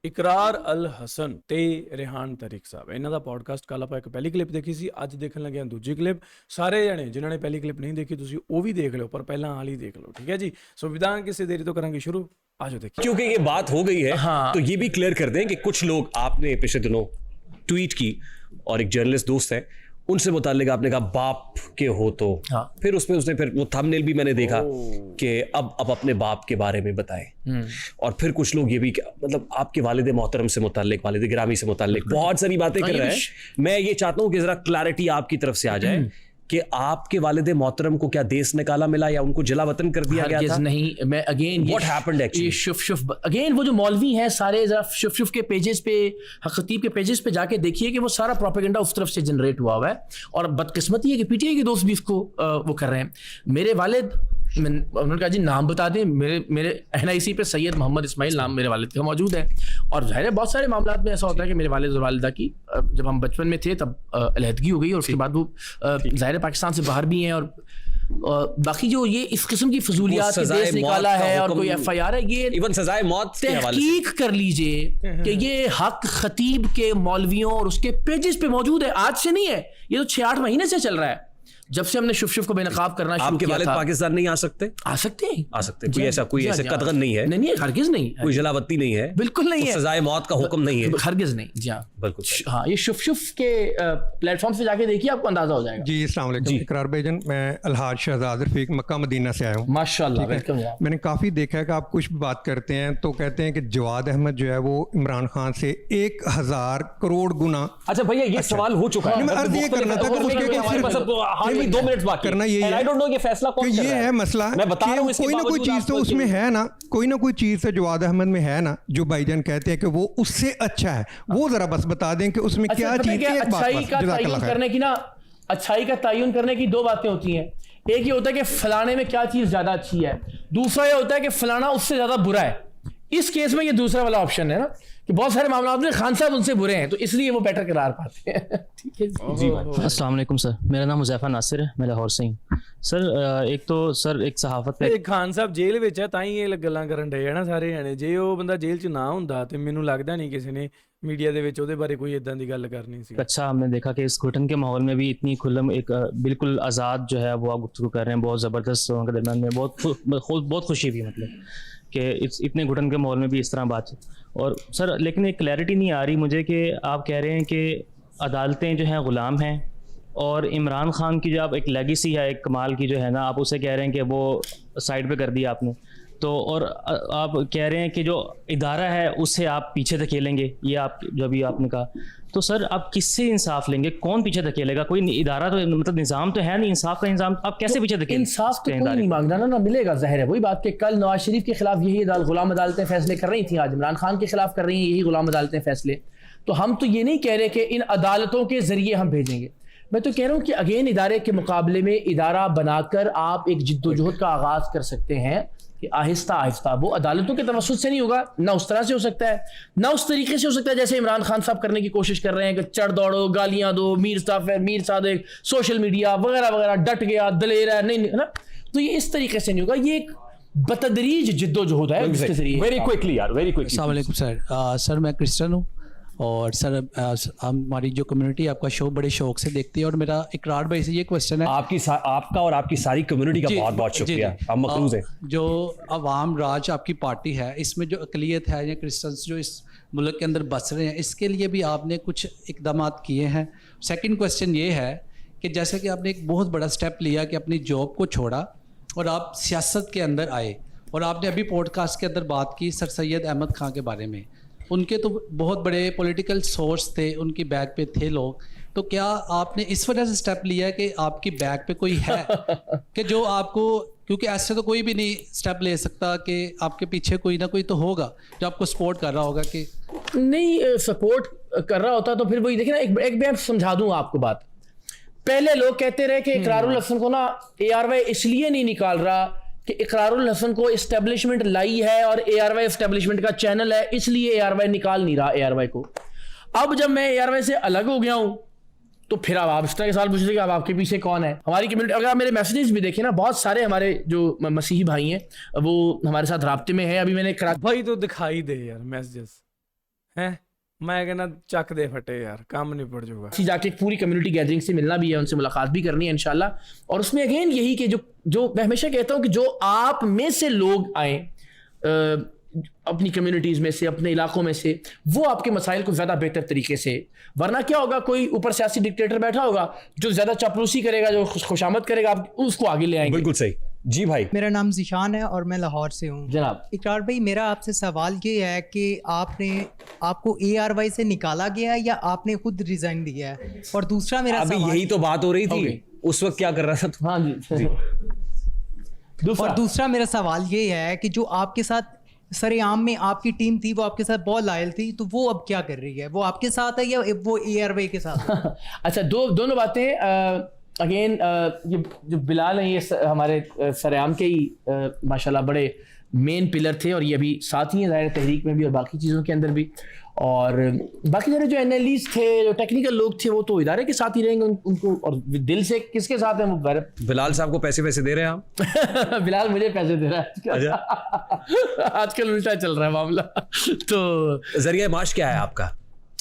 ਇਕਰਾਰ ਅਲ ਹਸਨ ਤੇ ਰਿਹਾਨ ਤਰੀਕ ਸਾਹਿਬ, ਇਹਨਾਂ ਦਾ ਪੋਡਕਾਸਟ ਕੱਲ੍ਹ ਆਪਾਂ ਇੱਕ ਪਹਿਲੀ ਕਲਿੱਪ ਦੇਖੀ ਸੀ, ਅੱਜ ਦੇਖਣ ਲੱਗੇ ਹਾਂ ਦੂਜੀ ਕਲਿੱਪ। ਸਾਰੇ ਜਣੇ ਜਿਨ੍ਹਾਂ ਨੇ ਪਹਿਲੀ ਕਲਿੱਪ ਨਹੀਂ ਦੇਖੀ ਤੁਸੀਂ ਉਹ ਵੀ ਦੇਖ ਲਿਓ, ਪਰ ਪਹਿਲਾਂ ਵਾਲੀ देख लो, ठीक है जी। सो विदा किसी देरी तो करेंगे शुरू, आज देखिए। क्योंकि ये बात हो गई है तो ये भी क्लियर कर दें कि कुछ लोग, आपने पिछले दिनों ट्वीट की और एक जर्नलिस्ट दोस्त है उनसे मुताल्लिक आपने कहा बाप के हो तो फिर उसमें उसने फिर वो थंबनेल भी मैंने देखा कि अब अपने बाप के बारे में बताएं। और फिर कुछ लोग ये भी मतलब आपके वालिद मोहतरम से मुताल्लिक, वालिद गिरामी से मुताल्लिक बहुत सारी बातें कर रहे हैं। मैं ये चाहता हूँ कि जरा क्लैरिटी आपकी तरफ से आ जाए कि आपके वालिद मोहतरम को क्या देश निकाला मिला या उनको जिला वतन कर दिया गया था? नहीं, मैं अगेन व्हाट हैपेंड एक्चुअली, ये शुफ अगेन वो जो मौलवी हैं सारे जरा शुफ के पेजेस पे, खतीब के पेजेस पे जाके देखिए कि वो सारा प्रोपेगेंडा उस तरफ से जनरेट हुआ है। और बदकिस्मती है कि पीटीआई के दोस्त भी इसको वो कर रहे हैं। मेरे वालिद, उन्होंने कहा जी नाम बता दें, मेरे NIC पे सैयद मोहम्मद इस्माइल नाम मेरे वालिद का मौजूद है। और ज़ाहिर है बहुत सारे मामलात में ऐसा होता है कि मेरे वालिद और वालिदा की जब हम बचपन में थे तब अलहदगी हो गई और उसके बाद वो ज़ाहिर पाकिस्तान से बाहर भी हैं। और बाकी जो ये इस किस्म की फजूलियात के देश निकाला है और कोई FIR है, ये इवन सजाए मौत तहकीक कर लीजिए कि ये हक खतीब के मौलवियों और उसके पेजेस पे मौजूद है। आज से नहीं है, ये तो 6-8 महीने से चल रहा है जब से हमने शुफ को बेनकाब करना शुरू किया था। आपके वालिद पाकिस्तान नहीं आ सकते? आ सकते हैं, आ सकते हैं। कोई ऐसा कतगन नहीं है? नहीं, हरगिज नहीं, कोई जलावत्ती नहीं है, बिल्कुल नहीं है, सजाए मौत का हुक्म नहीं है, हरगिज नहीं। जी हाँ, बिल्कुल। हाँ, ये शुफ के प्लेटफॉर्म से जाके देखिए, आपको अंदाजा हो जाएगा। जी अस्सलाम वालेकुम, इकरार भाईजान, मैं अलहाज शहजाद रफीक मक्का मदीना से आया हूँ। माशाल्लाह, वेलकम। मैंने काफ़ी देखा है कि आप कुछ बात करते हैं तो कहते हैं कि जवाद अहमद जो है वो इमरान खान से 1000 करोड़ गुना। अच्छा भैया, ये सवाल हो चुका है। मैं अर्ज ये करना था कि 2 मिनट बाकी करना यही है, ये फैसला कौन कर ये रहा है मसला। मैं बता रहा हूं, कोई ना कोई चीज तो उसमें है ना, कोई ना कोई चीज तो जवाद अहमद में है ना, जो भाईजान कहते हैं कि वो उससे अच्छा है, वो जरा बस बता दें कि उसमें क्या चीज है। अच्छाई का तयन करने की ना, अच्छाई का तयन करने की 2 बातें होती हैं। एक ये होता है कि फलाने में क्या चीज ज्यादा अच्छी है, दूसरा ये होता है कि फलाना उससे ज्यादा बुरा है। इस केस में ये दूसरा वाला ऑप्शन है ना कि बहुत सारे मामलों में खान साहब उनसे बुरे हैं तो इसलिए वो बेटर करार पाते हैं। ठीक है जी। अस्सलाम वालेकुम सर, मेरा नाम हुज़ैफा नासिर है, मैं लाहौर से हूँ सर। एक तो सर एक सहाफत पे ਖਾਨ ਸਾਹਿਬ ਜੇਲ੍ਹ ਵਿੱਚ ਹੈ ਤਾਂ ਹੀ ਇਹ ਗੱਲਾਂ ਕਰਨ ਡਏ ਆ ਨਾ ਸਾਰੇ ਜਣੇ। ਜੇ ਉਹ ਬੰਦਾ ਜੇਲ੍ਹ 'ਚ ਨਾ ਹੁੰਦਾ ਤੇ ਮੈਨੂੰ ਲੱਗਦਾ नहीं ਕਿਸੇ ਨੇ मीडिया ਦੇ ਵਿੱਚ ਉਹਦੇ ਬਾਰੇ ਕੋਈ ਇਦਾਂ ਦੀ ਗੱਲ ਕਰਨੀ ਸੀ। अच्छा हमने देखा कि इस घुटन के माहौल में भी इतनी खुल्लम एक बिल्कुल आज़ाद जो है वो आप गुफ्तगू कर रहे हैं, बहुत ज़बरदस्त लोगों के दरमियान में बहुत खुशी हुई, मतलब कि इतने घुटन के माहौल में भी इस तरह बात। और सर लेकिन एक क्लैरिटी नहीं आ रही मुझे कि आप कह रहे हैं कि अदालतें जो हैं ग़ुलाम हैं और इमरान खान की जो आप एक लेगेसी है, एक कमाल की जो है ना, आप उसे कह रहे हैं कि वो साइड पे कर दिया आपने तो, और आप कह रहे हैं कि जो इदारा है उससे आप पीछे धकेलेंगे, ये आप जो अभी आपने कहा। तो सर आप किससे इंसाफ लेंगे, कौन पीछे धकेलेगा? कोई इदारा तो मतलब निज़ाम तो है नहीं, इंसाफ का निज़ाम आप कैसे पीछे धकेलेंगे? इंसाफ तो कोई नहीं मांगना ना मिलेगा, ज़ाहिर है। वही बात कि कल नवाज शरीफ के खिलाफ यही गुलाम अदालतें फैसले कर रही थी, आज इमरान खान के खिलाफ कर रही हैं यही गुलाम अदालतें फैसले। तो हम तो ये नहीं कह रहे कि इन अदालतों के जरिए हम भेजेंगे। मैं तो कह रहा हूँ कि अगेन इदारे के मुकाबले में इदारा बनाकर आप एक जिद्दोजहद का आगाज़ कर सकते हैं कि आहिस्ता आहिस्ता वो अदालतों के तवस्सुत से नहीं होगा, ना उस तरह से हो सकता है, ना उस तरीके से हो सकता है जैसे इमरान खान साहब करने की कोशिश कर रहे हैं कि चढ़ दौड़ो, गालियां दो, मीर सादिक, सोशल मीडिया वगैरह वगैरह, डट गया, दलेर है, नहीं ना। तो ये इस तरीके से नहीं होगा, ये एक बतदरीज जिद्दोजहद है जिसके जरिए। वेरी क्विकली यार, वेरी क्विकली। अस्सलाम वालेकुम सर। सर मैं क्रिश्चियन हूँ और सर हमारी जो कम्युनिटी आपका शो बड़े शौक से देखती है और मेरा इकरार भाई से ये क्वेश्चन है। आपका और आपकी सारी कम्युनिटी का बहुत बहुत शुक्रिया, हम मखलूज हैं। जो अवाम राज आपकी पार्टी है, इसमें जो अकलियत है या क्रिश्चियंस जो इस मुल्क के अंदर बस रहे हैं, इसके लिए भी आपने कुछ इकदाम किए हैं। सेकंड क्वेश्चन ये है कि जैसे कि आपने एक बहुत बड़ा स्टेप लिया कि अपनी जॉब को छोड़ा और आप सियासत के अंदर आए, और आपने अभी पॉडकास्ट के अंदर बात की सर सैयद अहमद खान के बारे में। उनके तो बहुत बड़े पॉलिटिकल सोर्स थे, उनकी बैक पे थे लोग, तो क्या आपने इस वजह से स्टेप लिया कि आपकी बैक पे कोई है कि जो आपको, क्योंकि ऐसे तो कोई भी नहीं स्टेप ले सकता कि आपके पीछे कोई ना कोई तो होगा जो आपको सपोर्ट कर रहा होगा? कि नहीं सपोर्ट कर रहा होता तो फिर वही देखिए ना, एक मैं समझा दूँ आपको बात। पहले लोग कहते रहे कि इकरारुल हसन को ना ARY इसलिए नहीं निकाल रहा कि इकरारुल हसन को एस्टेब्लिशमेंट लाई है और ARY एस्टेब्लिशमेंट का चैनल है, इसलिए ARY निकाल नहीं रहा ARY को। अब जब मैं ARY से अलग हो गया हूं तो फिर अब आप इस तरह के सवाल पूछ रहे कि अब आपके पीछे कौन है? हमारी कम्युनिटी, अगर आप मेरे मैसेजेस भी देखें ना, बहुत सारे हमारे जो मसीही भाई हैं वो हमारे साथ राब्ते में है। अभी मैंने भाई तो दिखाई दे यार मैसेजेस, ਹੈ ਮੈਂ ਕਹਿੰਦਾ ਚੱਕ ਦੇ ਫਟੇ ਯਾਰ, ਕੰਮ निपट जाऊगा। जाके एक पूरी कम्युनिटी गैदरिंग से मिलना भी है, उनसे मुलाकात भी करनी है इंशाल्लाह। और उसमें अगेन यही कि जो मैं हमेशा कहता हूँ कि जो आप में से लोग आए अपनी कम्युनिटीज़ में से, अपने इलाकों में से, वो आपके मसाइल को ज़्यादा बेहतर तरीके से, वरना क्या होगा, कोई ऊपर सियासी डिक्टेटर बैठा होगा जो ज़्यादा चापलूसी करेगा, जो खुशामद करेगा, आप उसको आगे ले आएंगे। बिल्कुल सही जी भाई। मेरा नाम ज़िशान है और मैं लाहौर से हूँ। जनाब इकरार भाई, मेरा आपसे सवाल ये है कि आपको ARY से निकाला गया है या आपने खुद रिजाइन दिया है? और दूसरा मेरा अभी सवाल, यही तो बात हो रही थी, उस वक्त क्या कर रहा था? हाँ जी। और दूसरा मेरा सवाल ये है कि जो आपके साथ सरेआम में आपकी टीम थी, वो आपके साथ बहुत लायल थी, तो वो अब क्या कर रही है? वो आपके साथ है या वो ARY के साथ है? अच्छा, दोनों बातें। अगेन ये जो बिलाल हैं, ये हमारे सरेआम के ही माशाल्लाह बड़े मेन पिलर थे, और ये अभी साथ ही हैं ज़ाहिर तहरीक में भी और बाकी चीज़ों के अंदर भी। और बाकी सारे जो NLEs थे, जो टेक्निकल लोग थे, वो तो इदारे के साथ ही रहेंगे उनको, और दिल से किसके साथ है वो बिलाल साहब को पैसे दे रहे हैं आप? बिलाल मुझे पैसे दे रहा है आजकल उल्टा चल रहा है मामला। तो जरिया माश क्या है आपका?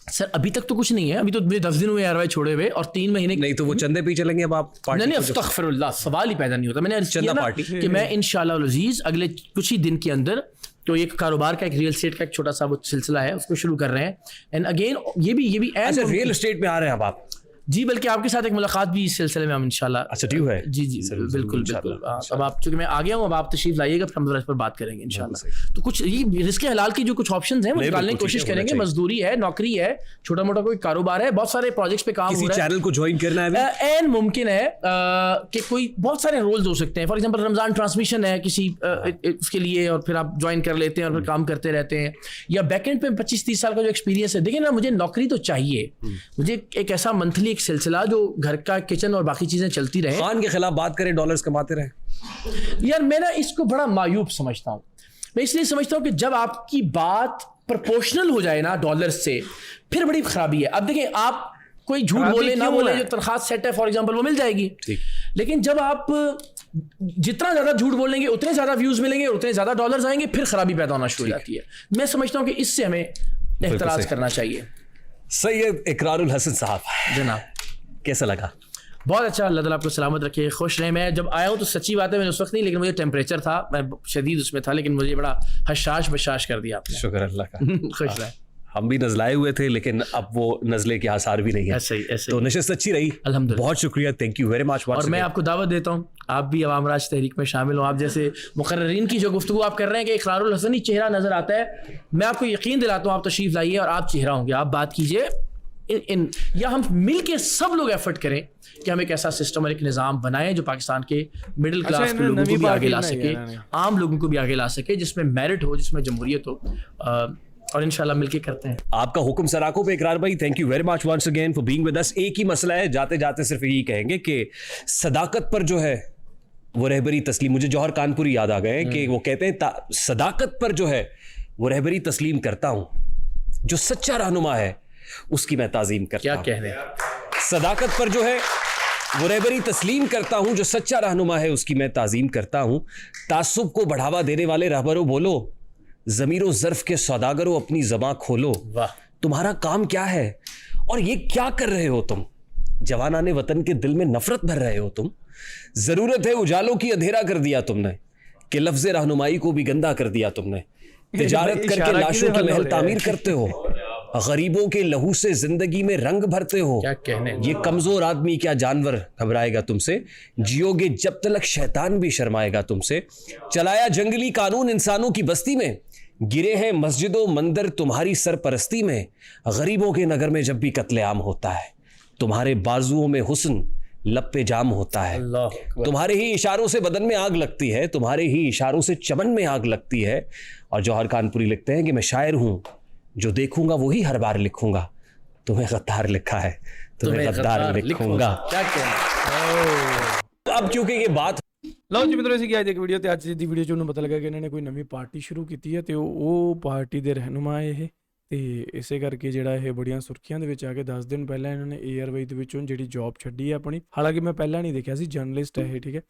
सर अभी तक तो कुछ नहीं है, अभी तो 10 दिन हुए ARY छोड़े हुए, और 3 महीने नहीं तो वो चंदे पे चलेंगे अब आप पार्टी? नहीं, अस्तगफिरुल्लाह, सवाल ही पैदा नहीं होता। मैंने अर्ज़ किया ना पार्टी कि मैं इंशाअल्लाह अज़ीज़ अगले कुछ ही दिन के अंदर तो एक कारोबार का, एक रियल एस्टेट का एक छोटा सा वो सिलसिला है, उसको शुरू कर रहे हैं। एंड अगेन ये भी अच्छा, रियल एस्टेट में आ रहे हैं अब आप? जी, बल्कि आपके साथ एक मुलाकात भी इस सिलसिले में हम इंशाल्लाह। अच्छा, ड्यू है? जी बिल्कुल। अब आप, चूंकि मैं आ गया हूँ, अब आप तशरीफ लाइएगा, फिर हम जरा इस पर बात करेंगे इंशाल्लाह। तो कुछ ये रिस्क हलाल की जो कुछ ऑप्शंस हैं वो निकालने की कोशिश करेंगे। मजदूरी है, नौकरी है, छोटा मोटा कोई कारोबार है, बहुत सारे प्रोजेक्ट्स पे काम हो रहा है। किसी चैनल को ज्वाइन करना है एंड मुमकिन है कि कोई बहुत सारे रोल्स हो सकते हैं। फॉर एग्जांपल रमज़ान ट्रांसमिशन है किसी उसके लिए, और फिर आप ज्वाइन कर लेते हैं और फिर काम करते रहते हैं। या बैकएंड पे 25-30 साल का जो एक्सपीरियंस है, देखिए ना, मुझे नौकरी तो चाहिए, मुझे एक ऐसा मंथली एक सिलसिला जो घर का किचन और बाकी चीजें चलती रहे। खान के खिलाफ बात करें, डॉलर्स कमाते रहे। यार मैं ना इसको बड़ा मायूब समझता हूँ। मैं इसलिए समझता हूँ कि जब आपकी बात प्रोपोर्शनल हो जाए ना डॉलर्स से, फिर बड़ी खराबी है। अब देखिए, आप कोई झूठ बोले ना बोले, जो तनख्वाह सेट है फॉर एग्जांपल, वो मिल जाएगी। लेकिन जब आप जितना ज्यादा झूठ बोलेंगे उतने ज्यादा व्यूज मिलेंगे, उतने ज्यादा डॉलर्स आएंगे, फिर खराबी पैदा होना शुरू हो जाती है। मैं समझता हूँ कि इससे हमें एहतराज करना चाहिए। सैयद इकरारुल हसन साहब जनाब, कैसा लगा? बहुत अच्छा, अल्लाह ताला आपको सलामत रखे, खुश रहे। मैं जब आया हूँ तो सच्ची बात है, मैंने उस वक्त नहीं, लेकिन मुझे टेम्परेचर था, मैं शदीद उसमें था, लेकिन मुझे बड़ा हशाश बशाश कर दिया आपने। शुक्र अल्लाह का। खुश रहे। हम भी नजलाए हुए थे, लेकिन अब वो नजले के आसार भी नहीं है। ऐसे तो नशिस्त अच्छी रही, अल्हम्दुलिल्लाह। बहुत शुक्रिया, थैंक यू वेरी मच। और मैं आपको दावत देता हूँ, आप भी अवाम राज तहरीक में शामिल हो। आप जैसे मुकर्ररीन की जो गुफ्तगू आप कर रहे हैं कि इकरारुल हसन ही चेहरा नजर आता है, मैं आपको यकीन दिलाता हूँ, आप तशरीफ लाइए और आप चेहरा होंगे। आप बात कीजिए या हम मिल के सब लोग एफर्ट करें कि हम एक ऐसा सिस्टम और एक निज़ाम बनाएं जो पाकिस्तान के मिडिल क्लास के लोगों को भी आगे ला सके, आम लोगों को भी आगे ला सके, जिसमें मेरिट हो, जिसमें जमहूरियत हो, और इंशाल्लाह मिलके करते हैं। आपका हुक्म सर आंखों पे इकरार भाई, thank you very much once again for being with us. एक ही मसला है, जाते जाते सिर्फ यही कहेंगे कि सदाकत पर जो है वो रहबरी तस्लीम, मुझे जौहर कानपुरी याद आ गए कि वो कहते हैं सदाकत पर जो है वो रहबरी तस्लीम करता हूं, जो सच्चा रहनुमा है उसकी मैं ताजीम करता हूं। क्या कहने, सदाकत पर जो है वो रहबरी तस्लीम करता हूं, जो सच्चा रहनुमा है उसकी मैं ताजीम करता हूं। तासुब को बढ़ावा देने वाले रहबरों बोलो, ज़मीरो ज़र्फ के सौदागरों अपनी ज़बां खोलो। वाह, तुम्हारा काम क्या है और ये क्या कर रहे हो तुम? जवानाने वतन के दिल में नफरत भर रहे हो तुम। ज़रूरत है उजालों की, अंधेरा कर दिया तुमने, कि लफ्ज़ रहनुमाई को भी गंदा कर दिया तुमने। तिजारत करके लाशों के महल तामीर करते हो, गरीबों के लहू से जिंदगी में रंग भरते हो। क्या कहने, ये कमजोर आदमी क्या जानवर घबराएगा तुमसे, जियोगे जब तक शैतान भी शर्माएगा तुमसे। चलाया जंगली कानून इंसानों की बस्ती में, गिरे हैं मस्जिदों मंदिर तुम्हारी सरपरस्ती में। गरीबों के नगर में जब भी कत्लेआम होता है, तुम्हारे बाजुओं में हुस्न लब पे जाम होता है। तुम्हारे ही इशारों से बदन में आग लगती है, तुम्हारे ही इशारों से चमन में आग लगती है। और जौहर कानपुरी लिखते हैं कि मैं शायर हूं, जो देखूंगा वही हर बार लिखूंगा। तुम्हें गद्दार लिखा है, तुम्हें गद्दार लिखूंगा। क्या कहना। अब क्योंकि ये बात ਲਓ ਜੀ ਮਿੱਤਰੋ, ਅਸੀਂ ਅੱਜ ਇੱਕ ਵੀਡੀਓ ਤੇ ਅੱਜ ਦੀ ਵੀਡੀਓ 'ਚ ਉਹਨੂੰ ਪਤਾ ਲੱਗਾ ਕਿ ਇਹਨਾਂ ਨੇ ਕੋਈ ਨਵੀਂ ਪਾਰਟੀ ਸ਼ੁਰੂ ਕੀਤੀ ਹੈ ਤੇ ਉਹ ਪਾਰਟੀ ਦੇ ਰਹਿਨੁਮਾ ਇਹ, ਤੇ ਇਸੇ ਕਰਕੇ ਜਿਹੜਾ ਇਹ ਬੜੀਆਂ ਸੁਰਖੀਆਂ ਦੇ ਵਿੱਚ ਆ ਕੇ 10 ਦਿਨ ਪਹਿਲਾਂ ਇਹਨਾਂ ਨੇ ARY ਦੇ ਵਿੱਚੋਂ ਜਿਹੜੀ ਜੌਬ ਛੱਡੀ ਹੈ ਆਪਣੀ। ਹਾਲਾਂਕਿ ਮੈਂ ਪਹਿਲਾਂ ਨਹੀਂ ਦੇਖਿਆ ਸੀ, ਜਰਨਲਿਸਟ ਹੈ ਇਹ, ਠੀਕ ਹੈ,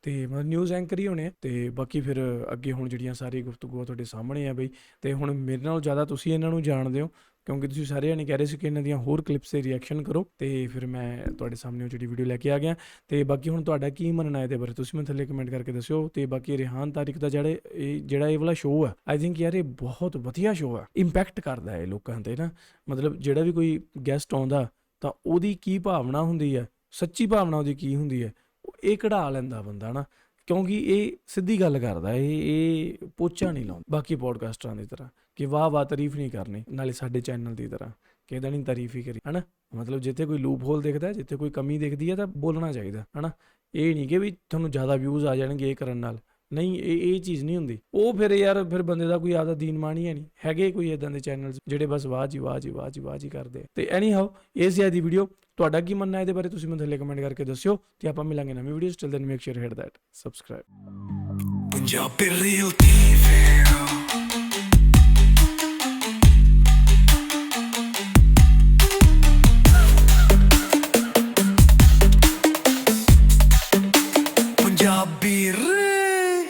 ਤੇ ਮਤਲਬ ਨਿਊਜ਼ ਐਂਕਰ ਹੀ ਹੋਣੇ ਆ। ਤੇ ਬਾਕੀ ਫਿਰ ਅੱਗੇ ਹੁਣ ਜਿਹੜੀਆਂ ਸਾਰੀ ਗੁਫ਼ਤਗੂ ਤੁਹਾਡੇ ਸਾਹਮਣੇ ਆ ਬਈ, ਤੇ ਹੁਣ ਮੇਰੇ ਨਾਲੋਂ ਜ਼ਿਆਦਾ ਤੁਸੀਂ ਇਹਨਾਂ ਨੂੰ ਜਾਣਦੇ ਹੋ, ਕਿਉਂਕਿ ਤੁਸੀਂ ਸਾਰੇ ਜਾਣੇ ਕਹਿ ਰਹੇ ਸੀ ਕਿ ਇਹਨਾਂ ਦੀਆਂ ਹੋਰ ਕਲਿੱਪਸ 'ਤੇ ਰਿਐਕਸ਼ਨ ਕਰੋ, ਤੇ ਫਿਰ ਮੈਂ ਤੁਹਾਡੇ ਸਾਹਮਣੇ ਉਹ ਜਿਹੜੀ ਵੀਡੀਓ ਲੈ ਕੇ ਆ ਗਿਆ। ਤੇ ਬਾਕੀ ਹੁਣ ਤੁਹਾਡਾ ਕੀ ਮੰਨਣਾ ਇਹਦੇ ਬਾਰੇ ਤੁਸੀਂ ਮੈਨੂੰ ਥੱਲੇ ਕਮੈਂਟ ਕਰਕੇ ਦੱਸਿਓ। ਤੇ ਬਾਕੀ ਰਿਹਾਨ ਤਾਰਿਕ ਦਾ ਜਿਹੜਾ ਇਹ ਵਾਲਾ ਸ਼ੋਅ ਆ, ਆਈ ਥਿੰਕ ਯਾਰ ਇਹ ਬਹੁਤ ਵਧੀਆ ਸ਼ੋਅ ਆ, ਇੰਪੈਕਟ ਕਰਦਾ ਹੈ ਲੋਕਾਂ 'ਤੇ ਨਾ। ਮਤਲਬ ਜਿਹੜਾ ਵੀ ਕੋਈ ਗੈਸਟ ਆਉਂਦਾ ਤਾਂ ਉਹਦੀ ਕੀ ਭਾਵਨਾ ਹੁੰਦੀ ਹੈ, ਸੱਚੀ ਭਾਵਨਾ ਉਹਦੀ ਕੀ ਹੁੰਦੀ ਹੈ, ਇਹ ਕਢਾ ਲੈਂਦਾ ਬੰਦਾ ਨਾ, ਕਿਉਂਕਿ ਇਹ ਸਿੱਧੀ ਗੱਲ ਕਰਦਾ, ਇਹ ਪੋਚਾ ਨਹੀਂ ਲਾਉਂਦਾ ਬਾਕੀ ਪੋਡਕਾਸਟਰਾਂ ਦੀ ਤਰ੍ਹਾਂ ਕਿ ਵਾਹ ਵਾਹ ਤਾਰੀਫ ਨਹੀਂ ਕਰਨੀ, ਨਾਲੇ ਸਾਡੇ ਚੈਨਲ ਦੀ ਤਰ੍ਹਾਂ ਕਿਹਦਾ ਨਹੀਂ ਤਾਰੀਫ ਹੀ ਕਰੀ, ਹੈ ਨਾ। ਮਤਲਬ ਜਿੱਥੇ ਕੋਈ ਲੂਪ ਹੋਲ ਦਿਖਦਾ, ਜਿੱਥੇ ਕੋਈ ਕਮੀ ਦਿਖਦੀ ਹੈ ਤਾਂ ਬੋਲਣਾ ਚਾਹੀਦਾ, ਹੈ ਨਾ। ਇਹ ਨਹੀਂ ਕਿ ਵੀ ਤੁਹਾਨੂੰ ਜ਼ਿਆਦਾ ਵਿਊਜ਼ ਆ ਜਾਣਗੇ ਇਹ ਕਰਨ ਨਾਲ, ਨਹੀਂ, ਇਹ ਚੀਜ਼ ਨਹੀਂ ਹੁੰਦੀ। ਉਹ ਫਿਰ ਯਾਰ ਫਿਰ ਬੰਦੇ ਦਾ ਕੋਈ ਆਪਦਾ ਦੀਨ ਮਾਨ ਹੀ ਹੈ ਨਹੀਂ। ਹੈਗੇ ਕੋਈ ਇਦਾਂ ਦੇ ਚੈਨਲਸ ਜਿਹੜੇ ਬਸ ਵਾਹ ਜੀ ਵਾਹ ਜੀ ਵਾਹ ਜੀ ਵਾਹ ਜੀ ਕਰਦੇ। ਤੇ ਐਨੀ ਹਾਓ ਇਹ ਸੀ ਅੱਜ ਦੀ ਵੀਡੀਓ, ਤੁਹਾਡਾ ਕੀ ਮੰਨਣਾ ਇਹਦੇ ਬਾਰੇ ਤੁਸੀਂ ਮੈਨੂੰ ਥੱਲੇ ਕਮੈਂਟ ਕਰਕੇ ਦੱਸਿਓ, ਤੇ ਆਪਾਂ ਮਿਲਾਂਗੇ ਨਵੀਂ video. Still then make sure hit that subscribe. Punjabi real TV